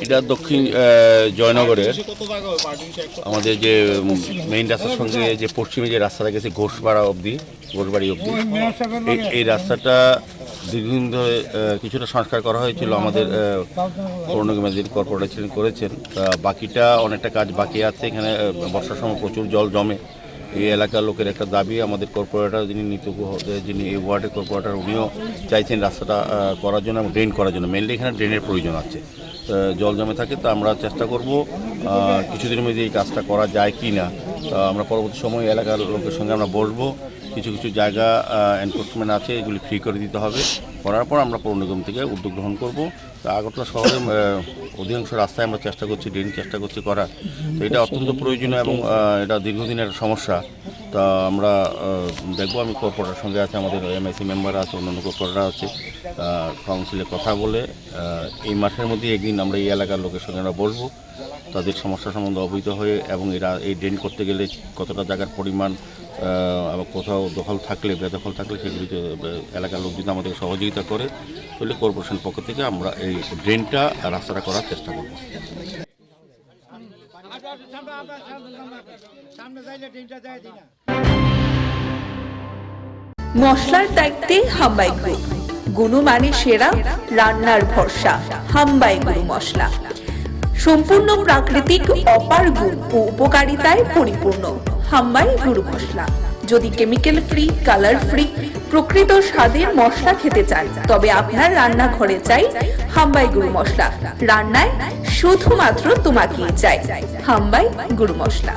এটা দক্ষিণ জয়নগরের আমাদের যে মেইন রাস্তার সঙ্গে যে পশ্চিমে যে রাস্তাটা গেছে ঘোষবাড়ি অবধি এই রাস্তাটা দীর্ঘদিন ধরে কিছুটা সংস্কার করা হয়েছিল। আমাদের পৌর নিগমের কর্পোরেশন করেছেন, বাকিটা অনেকটা কাজ বাকি আছে। এখানে বর্ষার সময় প্রচুর জল জমে। এই এলাকার লোকের একটা দাবি, আমাদের কর্পোরেটর যিনি এই ওয়ার্ডের কর্পোরেটর উনিও চাইছেন রাস্তাটা করার জন্য এবং ড্রেন করার জন্য। মেনলি এখানে ড্রেনের প্রয়োজন আছে, জল জমে থাকে। তো আমরা চেষ্টা করব কিছুদিনের মধ্যে এই কাজটা করা যায় কি না। আমরা পরবর্তী সময় এলাকার লোকের সঙ্গে আমরা বসবো। কিছু কিছু জায়গা এনফোর্সমেন্ট আছে, এগুলি ফ্রি করে দিতে হবে। করার পর আমরা পৌর নিগম থেকে উদ্যোগ গ্রহণ করব। তো আগরতলা শহরে অধিকাংশ রাস্তায় আমরা চেষ্টা করছি, ড্রেন চেষ্টা করছি করার। তো এটা অত্যন্ত প্রয়োজনীয় এবং এটা দীর্ঘদিনের সমস্যা। তা আমরা দেখবো, আমি কর্পোরেটরের সঙ্গে আছে, আমাদের এমআইসি মেম্বার আছে, অন্যান্য কর্পোরেটর আছে, কাউন্সিলে কথা বলে এই মাসের মধ্যে একদিন আমরা এই এলাকার লোকের সঙ্গে আমরা বসবো, তাদের সমস্যা সম্বন্ধে অবহিত হয়ে এবং এরা এই ড্রেন করতে গেলে কতটা জায়গার পরিমাণ এবং কোথাও দখল থাকলে বেদখল থাকলে সেগুলিতে এলাকার লোক যদি আমাদের সহযোগিতা করে তাহলে কর্পোরেশনের পক্ষ থেকে আমরা এই ড্রেনটা রাস্তাটা করার চেষ্টা করব। মশলার দায়িত্বে হাম্বাই গ্রুপ, গুণমানে সেরা, রান্নার ভরসা। হাম্বাই গুরু মশলা সম্পূর্ণ প্রাকৃতিক, অপার গুণ ও উপকারিতায় পরিপূর্ণ। হাম্বাই গুরু মশলা। যদি কেমিক্যাল ফ্রি, কালার ফ্রি, প্রকৃত স্বাদের মশলা খেতে চান তবে আপনার রান্নাঘরে চাই হাম্বাই গুরু মশলা। রান্নায় শুধুমাত্র তোমাকেই চাই হাম্বাই গুরু মশলা।